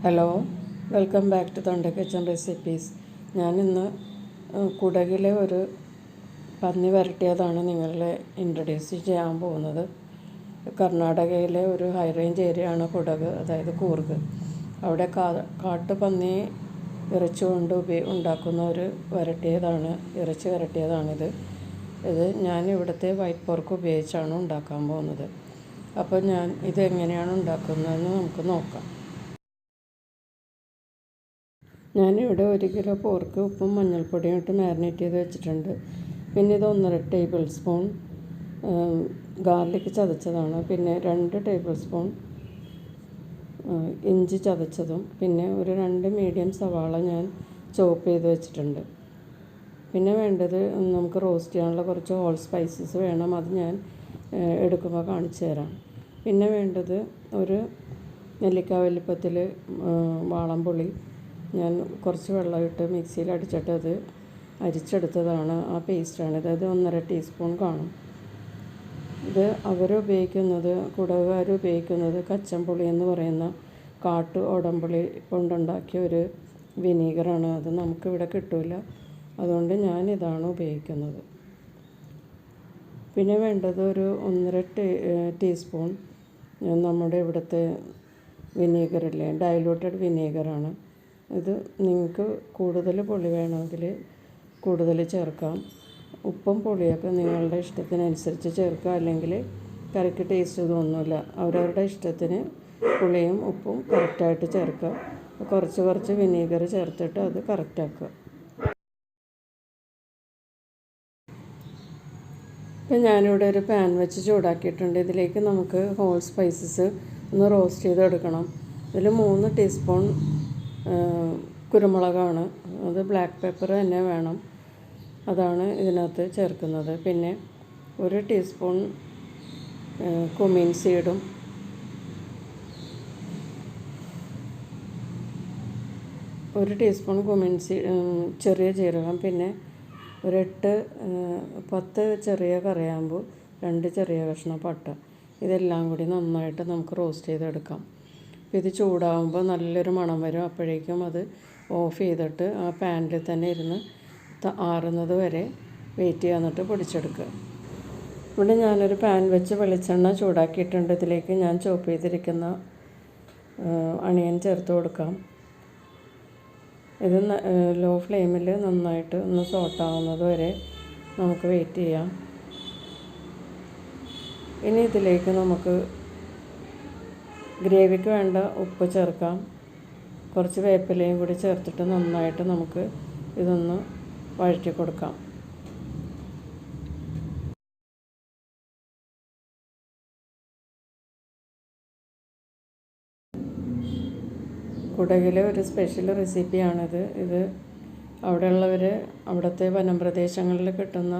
Hello, welcome back to തൊണ്ട kitchen recipes. ഞാനിന്ന് കുടകിലെ ഒരു പന്നി വരട്ടിയതാണ് നിങ്ങളെ ഇൻട്രൊഡ്യൂസ് ചെയ്യാൻ പോകുന്നത്. കർണാടകയിലെ ഒരു ഹൈ റേഞ്ച് ഏരിയയാണ് കുടക്, അതായത് കൂർഗ്. അവിടെ കാട്ടുപന്നി ഇറച്ചി കൊണ്ട് ഉണ്ടാക്കുന്ന ഒരു ഇറച്ചി വരട്ടിയതാണിത്. ഞാൻ ഇവിടുത്തെ വൈറ്റ് പോർക്ക് ഉപയോഗിച്ചാണ് ഉണ്ടാക്കാൻ പോകുന്നത്. അപ്പോൾ ഇതെങ്ങനെയാണ് ഉണ്ടാക്കുന്നതെന്ന് നമുക്ക് നോക്കാം. ഞാനിവിടെ 1 കിലോ പോർക്ക് ഉപ്പും മഞ്ഞൾപ്പൊടിയും ഇട്ട് മാരിനേറ്റ് ചെയ്ത് വെച്ചിട്ടുണ്ട്. പിന്നെ ഇത് 1.5 ടേബിൾ സ്പൂൺ ഗാർലിക് ചതച്ചതാണ്. പിന്നെ 2 ടേബിൾ സ്പൂൺ ഇഞ്ചി ചതച്ചതും, പിന്നെ ഒരു 2 മീഡിയം സവാള ഞാൻ ചോപ്പ് ചെയ്ത് വെച്ചിട്ടുണ്ട്. പിന്നെ വേണ്ടത് നമുക്ക് റോസ്റ്റ് ചെയ്യാനുള്ള കുറച്ച് ഹോൾ സ്പൈസസ് വേണം. അത് ഞാൻ എടുക്കുമ്പോൾ കാണിച്ചു തരാം. പിന്നെ വേണ്ടത് ഒരു നെല്ലിക്ക വലിപ്പത്തിൽ വാളംപുളി ഞാൻ കുറച്ച് വെള്ളമിട്ട് മിക്സിയിൽ അടിച്ചിട്ട് അത് അരിച്ചെടുത്തതാണ്. ആ പേസ്റ്റാണിത്. അത് 1.5 ടീസ്പൂൺ കാണും. ഇത് കുടകുകാർ ഉപയോഗിക്കുന്നത് കച്ചമ്പുളി എന്ന് പറയുന്ന ഉടമ്പുളി കൊണ്ടുണ്ടാക്കിയ ഒരു വിനീഗറാണ്. അത് നമുക്കിവിടെ കിട്ടില്ല, അതുകൊണ്ട് ഞാനിതാണ് ഉപയോഗിക്കുന്നത്. പിന്നെ വേണ്ടത് ഒരു 1.5 ടീസ്പൂൺ നമ്മുടെ ഇവിടുത്തെ വിനീഗറില്ലേ, ഡൈലൂട്ടഡ് വിനീഗറാണ്. ഇത് നിങ്ങൾക്ക് കൂടുതൽ പുളി വേണമെങ്കിൽ കൂടുതൽ ചേർക്കാം. ഉപ്പും പുളിയൊക്കെ നിങ്ങളുടെ ഇഷ്ടത്തിനനുസരിച്ച് ചേർക്കുക, അല്ലെങ്കിൽ കറിക്ക് ടേസ്റ്റ് തോന്നില്ല. അവരവരുടെ ഇഷ്ടത്തിന് പുളിയും ഉപ്പും കറക്റ്റായിട്ട് ചേർക്കുക. കുറച്ച് വിനീഗർ ചേർത്തിട്ട് അത് കറക്റ്റാക്കുക. ഇപ്പം ഞാനിവിടെ ഒരു പാൻ വെച്ച് ചൂടാക്കിയിട്ടുണ്ട്. ഇതിലേക്ക് നമുക്ക് ഹോൾ സ്പൈസസ് ഒന്ന് റോസ്റ്റ് ചെയ്തെടുക്കണം. ഇതിൽ 3 ടീസ്പൂൺ കുരുമുളകാണ്. അത് ബ്ലാക്ക് പെപ്പർ തന്നെ വേണം, അതാണ് ഇതിനകത്ത് ചേർക്കുന്നത്. പിന്നെ 1 ടീസ്പൂൺ കുമിൻ സീഡും, 1 ടീസ്പൂൺ ചെറിയ ജീരകം, പിന്നെ ഒരു 10 ചെറിയ കറിയാമ്പു, 2 ചെറിയ കഷ്ണം പട്ട. ഇതെല്ലാം കൂടി നന്നായിട്ട് നമുക്ക് റോസ്റ്റ് ചെയ്തെടുക്കാം. ഇത് ചൂടാകുമ്പോൾ നല്ലൊരു മണം വരും. അപ്പോഴേക്കും അത് ഓഫ് ചെയ്തിട്ട് ആ പാനിൽ തന്നെ ഇരുന്ന് ആറുന്നത് വരെ വെയിറ്റ് ചെയ്യാന്നിട്ട് പൊടിച്ചെടുക്കുക. ഇവിടെ ഞാനൊരു പാൻ വെച്ച് വെളിച്ചെണ്ണ ചൂടാക്കിയിട്ടുണ്ട്. ഇതിലേക്ക് ഞാൻ ചോപ്പ് ചെയ്തിരിക്കുന്ന അണിയൻ ചേർത്ത് കൊടുക്കാം. ഇത് ലോ ഫ്ലെയിമിൽ നന്നായിട്ട് ഒന്ന് സോട്ടാവുന്നത് വരെ നമുക്ക് വെയിറ്റ് ചെയ്യാം. ഇനി ഇതിലേക്ക് നമുക്ക് ഗ്രേവിക്ക് വേണ്ട ഉപ്പ് ചേർക്കാം. കുറച്ച് വേപ്പിലയും കൂടി ചേർത്തിട്ട് നന്നായിട്ട് നമുക്ക് ഇതൊന്ന് വഴറ്റി കൊടുക്കാം. കുടകിലെ ഒരു സ്പെഷ്യൽ റെസിപ്പിയാണിത്. ഇത് അവിടുത്തെ വനപ്രദേശങ്ങളിൽ കിട്ടുന്ന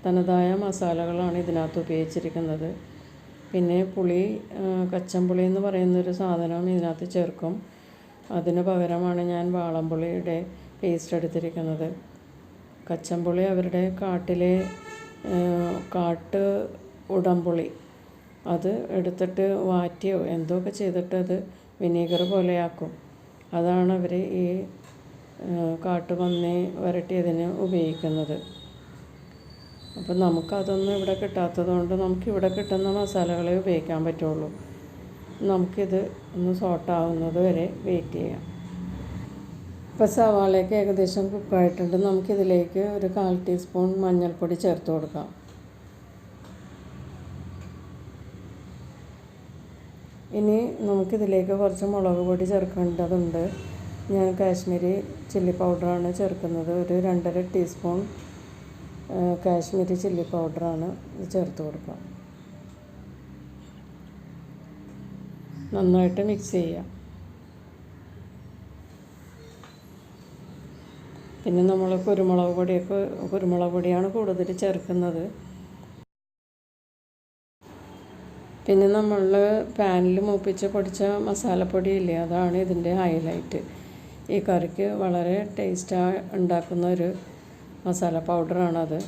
തനതായ മസാലകളാണ് ഇതിനകത്ത് ഉപയോഗിച്ചിരിക്കുന്നത്. പിന്നെ കച്ചമ്പുളി എന്ന് പറയുന്നൊരു സാധനം ഇതിനകത്ത് ചേർക്കും. അതിന് പകരമാണ് ഞാൻ വാളംപുളിയുടെ പേസ്റ്റ് എടുത്തിരിക്കുന്നത്. കച്ചമ്പുളി അവരുടെ കാട്ട് ഉടമ്പുളി അത് എടുത്തിട്ട് വാറ്റിയോ എന്തൊക്കെ ചെയ്തിട്ട് അത് വിനീഗർ പോലെയാക്കും. അതാണ് അവർ ഈ കാട്ടുപന്നി വരട്ടിയതിന് ഉപയോഗിക്കുന്നത്. അപ്പം നമുക്കതൊന്നും ഇവിടെ കിട്ടാത്തത് കൊണ്ട് നമുക്കിവിടെ കിട്ടുന്ന മസാലകളെ ഉപയോഗിക്കാൻ പറ്റുള്ളൂ. നമുക്കിത് ഒന്ന് സോട്ടാവുന്നത് വരെ വെയിറ്റ് ചെയ്യാം. ഇപ്പോൾ സവാളയൊക്കെ ഏകദേശം കുക്കായിട്ടുണ്ട്. നമുക്കിതിലേക്ക് ഒരു 1/4 ടീസ്പൂൺ മഞ്ഞൾപ്പൊടി ചേർത്ത് കൊടുക്കാം. ഇനി നമുക്കിതിലേക്ക് കുറച്ച് മുളക് പൊടി ചേർക്കേണ്ടതുണ്ട്. ഞാൻ കാശ്മീരി ചില്ലി പൗഡറാണ് ചേർക്കുന്നത്. ഒരു 2.5 ടീസ്പൂൺ കാശ്മീരി ചില്ലി പൗഡറാണ് ഇത് ചേർത്ത് കൊടുക്കാം. നന്നായിട്ട് മിക്സ് ചെയ്യാം. പിന്നെ നമ്മൾ കുരുമുളക് പൊടിയാണ് കൂടുതൽ ചേർക്കുന്നത്. പിന്നെ നമ്മൾ പാനിൽ മൂപ്പിച്ച് പൊടിച്ച മസാലപ്പൊടിയില്ലേ, അതാണ് ഇതിൻ്റെ ഹൈലൈറ്റ്. ഈ കറിക്ക് വളരെ ടേസ്റ്റായി ഉണ്ടാക്കുന്ന ഒരു മസാല പൗഡറാണത്.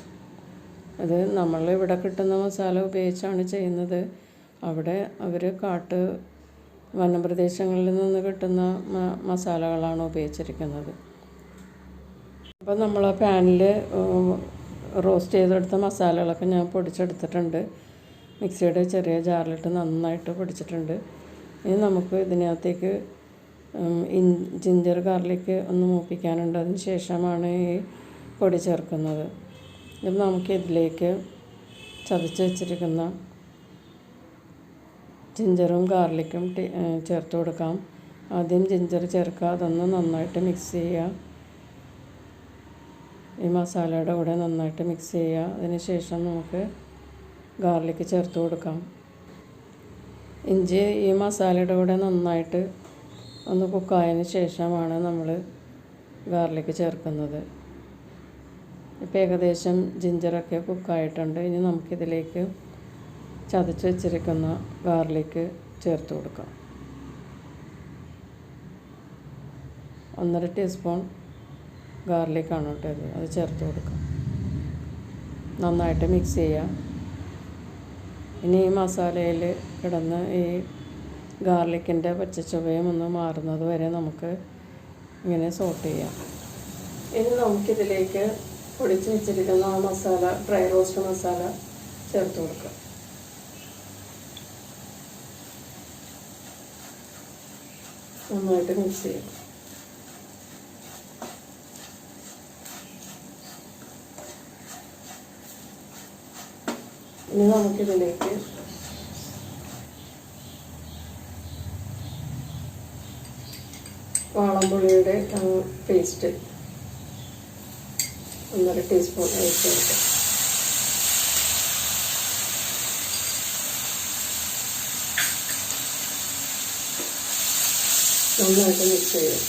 അത് നമ്മളിവിടെ കിട്ടുന്ന മസാല ഉപയോഗിച്ചാണ് ചെയ്യുന്നത്. അവിടെ അവർ വനപ്രദേശങ്ങളിൽ നിന്ന് കിട്ടുന്ന മസാലകളാണ് ഉപയോഗിച്ചിരിക്കുന്നത്. അപ്പോൾ നമ്മൾ ആ പാനിൽ റോസ്റ്റ് ചെയ്തെടുത്ത മസാലകളൊക്കെ ഞാൻ പൊടിച്ചെടുത്തിട്ടുണ്ട്. മിക്സിയുടെ ചെറിയ ജാറിലിട്ട് നന്നായിട്ട് പൊടിച്ചിട്ടുണ്ട്. ഇനി നമുക്ക് ഇതിനകത്തേക്ക് ജിഞ്ചർ ഗാർലിക്ക് ഒന്ന് മൂപ്പിക്കാനുണ്ട്. അതിന് ശേഷമാണ് ഈ പൊടി ചേർക്കുന്നത്. ഇത് നമുക്ക് ഇതിലേക്ക് ചതച്ച് വെച്ചിരിക്കുന്ന ജിഞ്ചറും ഗാർലിക്കും ചേർത്ത് കൊടുക്കാം. ആദ്യം ജിഞ്ചർ ചേർക്കുക, അതൊന്ന് നന്നായിട്ട് മിക്സ് ചെയ്യുക. ഈ മസാലയുടെ കൂടെ നന്നായിട്ട് മിക്സ് ചെയ്യുക. അതിന് ശേഷം നമുക്ക് ഗാർലിക്ക് ചേർത്ത് കൊടുക്കാം. ഇഞ്ചി ഈ മസാലയുടെ കൂടെ നന്നായിട്ട് ഒന്ന് കുക്കായതിന് ശേഷമാണ് നമ്മൾ ഗാർലിക്ക് ചേർക്കുന്നത്. ഇപ്പോൾ ഏകദേശം ജിഞ്ചറൊക്കെ കുക്കായിട്ടുണ്ട്. ഇനി നമുക്കിതിലേക്ക് ചതച്ച് വെച്ചിരിക്കുന്ന ഗാർലിക്ക് ചേർത്ത് കൊടുക്കാം. 1.5 ടീസ്പൂൺ ഗാർലിക്കാണ് കേട്ടോ ഇത്. അത് ചേർത്ത് കൊടുക്കാം. നന്നായിട്ട് മിക്സ് ചെയ്യുക. ഇനി ഈ മസാലയിൽ കിടന്ന് ഈ ഗാർലിക്കിൻ്റെ പച്ചച്ചുവയും ഒന്ന് മാറുന്നത് വരെ നമുക്ക് ഇങ്ങനെ സോട്ട് ചെയ്യാം. ഇനി നമുക്കിതിലേക്ക് പൊടിച്ച് വെച്ചിരിക്കുന്ന ആ മസാല, ഡ്രൈ റോസ്റ്റ് മസാല ചേർത്ത് കൊടുക്കാം. നന്നായിട്ട് മിക്സ് ചെയ്യാം. ഇനി നമുക്കിതിലേക്ക് വാളംപുളിയുടെ പേസ്റ്റ് 1.5 ടീസ്പൂൺ ഒഴിച്ച് കൊടുക്കാം. നന്നായിട്ട് മിക്സ് ചെയ്യും.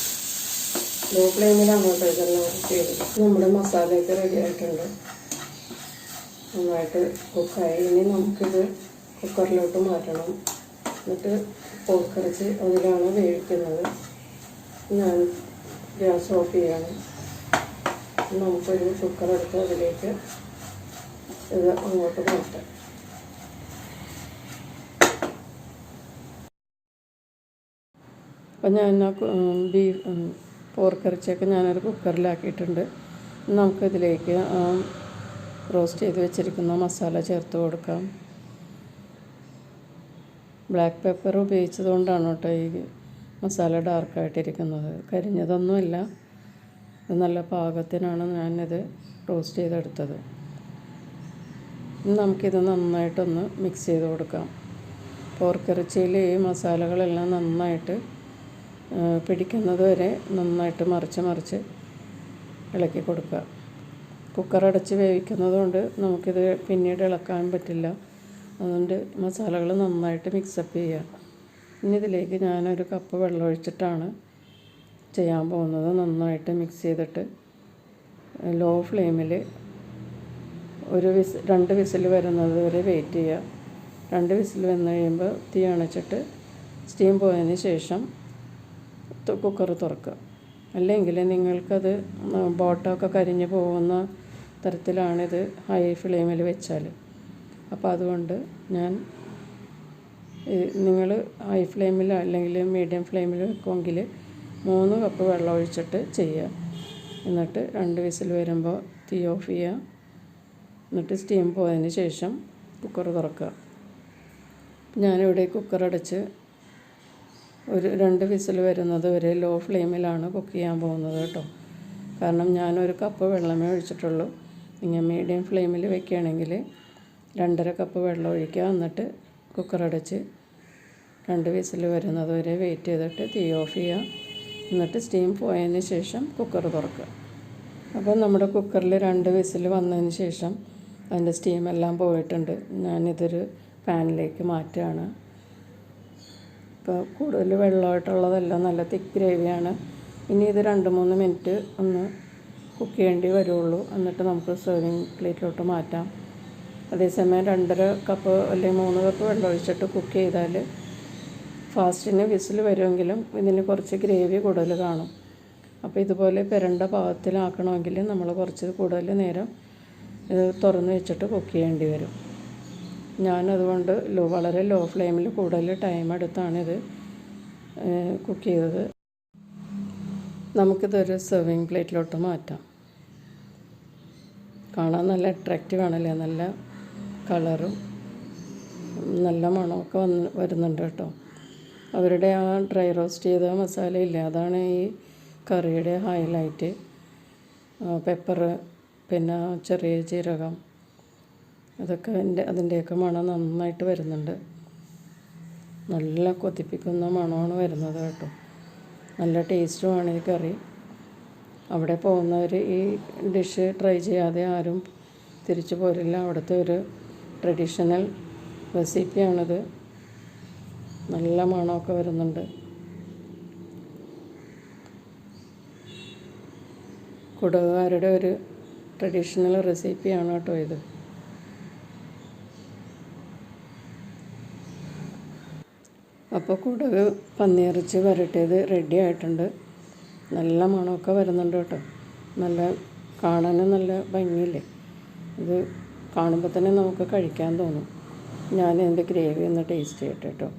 ലോ ഫ്ലെയിമിലാണ് കേട്ടോ ഇതെല്ലാം ചെയ്തത്. നമ്മുടെ മസാലയൊക്കെ റെഡി ആയിട്ടുണ്ട്. നന്നായിട്ട് കുക്കായി. ഇനി നമുക്കിത് കുക്കറിലോട്ട് മാറ്റണം. എന്നിട്ട് പോർക്കിറച്ചി അതിലാണ് വേവിക്കുന്നത്. ഞാൻ ഗ്യാസ് ഓഫ് ചെയ്യാണ്. നമുക്കൊരു കുക്കർ എടുത്ത് അതിലേക്ക് ഇത് അങ്ങോട്ട് മാറ്റാം. അപ്പം ഞാൻ പോർക്കിറച്ചിയൊക്കെ ഞാനൊരു കുക്കറിലാക്കിയിട്ടുണ്ട്. നമുക്കിതിലേക്ക് റോസ്റ്റ് ചെയ്ത് വെച്ചിരിക്കുന്ന മസാല ചേർത്ത് കൊടുക്കാം. ബ്ലാക്ക് പെപ്പർ ഉപയോഗിച്ചത് കൊണ്ടാണ് കേട്ടോ ഈ മസാല ഡാർക്കായിട്ടിരിക്കുന്നത്. കരിഞ്ഞതൊന്നുമല്ല, ഇത് നല്ല പാകത്തിനാണ് ഞാനിത് റോസ്റ്റ് ചെയ്തെടുത്തത്. ഇനി നമുക്കിത് നന്നായിട്ടൊന്ന് മിക്സ് ചെയ്ത് കൊടുക്കാം. പോർക്കിറച്ചിയിൽ ഈ മസാലകളെല്ലാം നന്നായിട്ട് പിടിക്കുന്നത് വരെ നന്നായിട്ട് മറിച്ച് ഇളക്കി കൊടുക്കുക. കുക്കർ അടച്ച് വേവിക്കുന്നത് കൊണ്ട് നമുക്കിത് പിന്നീട് ഇളക്കാൻ പറ്റില്ല. അതുകൊണ്ട് മസാലകൾ നന്നായിട്ട് മിക്സപ്പ് ചെയ്യുക. ഇനി ഇതിലേക്ക് ഞാനൊരു കപ്പ് വെള്ളം ഒഴിച്ചിട്ടാണ് ചെയ്യാൻ പോകുന്നത്. നന്നായിട്ട് മിക്സ് ചെയ്തിട്ട് ലോ ഫ്ലെയിമിൽ 2 വിസിൽ വരുന്നത് വരെ വെയിറ്റ് ചെയ്യുക. 2 വിസിൽ വന്നു കഴിയുമ്പോൾ തീ അണച്ചിട്ട് സ്റ്റീം പോയതിന് ശേഷം കുക്കർ തുറക്കുക. അല്ലെങ്കിൽ നിങ്ങൾക്കത് ബോട്ടമൊക്കെ കരിഞ്ഞ് പോകുന്ന തരത്തിലാണിത് ഹൈ ഫ്ലെയിമിൽ വെച്ചാൽ. അപ്പോൾ അതുകൊണ്ട് നിങ്ങൾ ഹൈ ഫ്ലെയിമിൽ അല്ലെങ്കിൽ മീഡിയം ഫ്ലെയിമിൽ വെക്കുമെങ്കിൽ 3 കപ്പ് വെള്ളം ഒഴിച്ചിട്ട് ചെയ്യുക. എന്നിട്ട് 2 വിസിൽ വരുമ്പോൾ തീ ഓഫ് ചെയ്യുക. എന്നിട്ട് സ്റ്റീം പോയതിന് ശേഷം കുക്കർ തുറക്കുക. ഞാനിവിടെ കുക്കർ അടച്ച് ഒരു 2 വിസിൽ വരുന്നത് വരെ ലോ ഫ്ലെയിമിലാണ് കുക്ക് ചെയ്യാൻ പോകുന്നത് കേട്ടോ. കാരണം ഞാനൊരു കപ്പ് വെള്ളമേ ഒഴിച്ചിട്ടുള്ളൂ. നിങ്ങൾ മീഡിയം ഫ്ലെയിമിൽ വെക്കുകയാണെങ്കിൽ 2.5 കപ്പ് വെള്ളം ഒഴിക്കുക. എന്നിട്ട് കുക്കർ അടച്ച് 2 വിസിൽ വരുന്നത് വരെ വെയിറ്റ് ചെയ്തിട്ട് തീ ഓഫ് ചെയ്യുക. എന്നിട്ട് സ്റ്റീം പോയതിന് ശേഷം കുക്കർ തുറക്കുക. അപ്പോൾ നമ്മുടെ കുക്കറിൽ 2 വിസിൽ വന്നതിന് ശേഷം അതിൻ്റെ സ്റ്റീമെല്ലാം പോയിട്ടുണ്ട്. ഞാനിതൊരു പാനിലേക്ക് മാറ്റുകയാണ്. ഇപ്പോൾ കൂടുതൽ വെള്ളമായിട്ടുള്ളതല്ല, നല്ല തിക്ക് ഗ്രേവിയാണ്. ഇനി ഇത് 2-3 മിനിറ്റ് ഒന്ന് കുക്ക് ചെയ്യേണ്ടി വരുള്ളൂ. എന്നിട്ട് നമുക്ക് സെർവിങ് പ്ലേറ്റിലോട്ട് മാറ്റാം. അതേസമയം 2.5 കപ്പ് അല്ലെങ്കിൽ 3 കപ്പ് വെള്ളം ഒഴിച്ചിട്ട് കുക്ക് ചെയ്താൽ ഫാസ്റ്റിന് വിസിൽ വരുമെങ്കിലും ഇതിന് കുറച്ച് ഗ്രേവി കൂടുതൽ കാണും. അപ്പോൾ ഇതുപോലെ പുരണ്ട പാകത്തിലാക്കണമെങ്കിൽ നമ്മൾ കുറച്ച് കൂടുതൽ നേരം ഇത് തുറന്ന് വെച്ചിട്ട് കുക്ക് ചെയ്യേണ്ടി വരും. ഞാനതുകൊണ്ട് വളരെ ലോ ഫ്ലെയിമിൽ കൂടുതൽ ടൈം എടുത്താണിത് കുക്ക് ചെയ്തത്. നമുക്കിതൊരു സെർവിങ് പ്ലേറ്റിലോട്ട് മാറ്റാം. കാണാൻ നല്ല അട്രാക്റ്റീവ് ആണല്ലേ, നല്ല കളറും നല്ല മണമൊക്കെ വരുന്നുണ്ട് കേട്ടോ. അവരുടെ ആ ഡ്രൈ റോസ്റ്റ് ചെയ്ത മസാലയില്ലേ, അതാണ് ഈ കറിയുടെ ഹൈലൈറ്റ്. പെപ്പർ, പിന്നെ ചെറിയ ജീരകം, അതൊക്കെ അതിൻ്റെയൊക്കെ മണം നന്നായിട്ട് വരുന്നുണ്ട്. നല്ല കൊതിപ്പിക്കുന്ന മണമാണ് വരുന്നത് കേട്ടോ. നല്ല ടേസ്റ്റുമാണ് ഈ കറി. അവിടെ പോകുന്നവർ ഈ ഡിഷ് ട്രൈ ചെയ്യാതെ ആരും തിരിച്ചു പോരില്ല. അവിടുത്തെ ഒരു ട്രഡീഷണൽ റെസിപ്പിയാണിത്. നല്ല മണമൊക്കെ വരുന്നുണ്ട്. കുടകുകാരുടെ ഒരു ട്രഡീഷണൽ റെസിപ്പിയാണ് കേട്ടോ ഇത്. അപ്പോൾ കുടക് പന്നിയിറച്ചി വരട്ടിയത് റെഡി ആയിട്ടുണ്ട്. നല്ല മണമൊക്കെ വരുന്നുണ്ട് കേട്ടോ. നല്ല കാണാനും നല്ല ഭംഗിയില്ലേ. ഇത് കാണുമ്പോൾ തന്നെ നമുക്ക് കഴിക്കാൻ തോന്നും. ഞാൻ ഇതിൻ്റെ ഗ്രേവി ഒന്ന് ടേസ്റ്റ് ചെയ്യട്ടെ കേട്ടോ.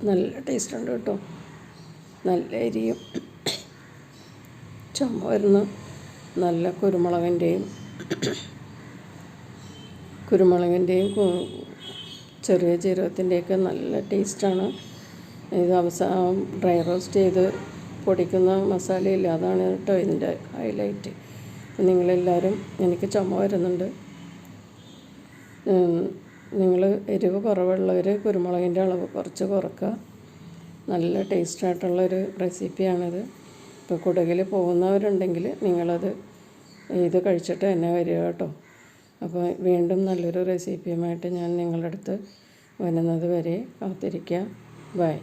നല്ല ടേസ്റ്റ് ഉണ്ട് കേട്ടോ. നല്ല എരിയും ചുമ വരുന്ന നല്ല കുരുമുളകിൻ്റെയും ചെറിയ ജീരകത്തിൻ്റെയൊക്കെ നല്ല ടേസ്റ്റാണ്. ഇത് അവസാനം ഡ്രൈ റോസ്റ്റ് ചെയ്ത് പൊടിക്കുന്ന മസാലയില്ല, അതാണ് കേട്ടോ ഇതിൻ്റെ ഹൈലൈറ്റ്. നിങ്ങളെല്ലാവരും, എനിക്ക് ചുമ വരുന്നുണ്ട്, നിങ്ങൾ എരിവ് കുറവുള്ളവർ കുരുമുളകിൻ്റെ അളവ് കുറച്ച് കുറക്കുക. നല്ല ടേസ്റ്റായിട്ടുള്ളൊരു റെസിപ്പിയാണിത്. ഇപ്പോൾ കുടകിൽ പോകുന്നവരുണ്ടെങ്കിൽ നിങ്ങളത് ഇത് കഴിച്ചിട്ട് തന്നെ വരിക കേട്ടോ. അപ്പോൾ വീണ്ടും നല്ലൊരു റെസിപ്പിയുമായിട്ട് ഞാൻ നിങ്ങളുടെ അടുത്ത് വരുന്നത് വരെ കാത്തിരിക്കുക. ബൈ.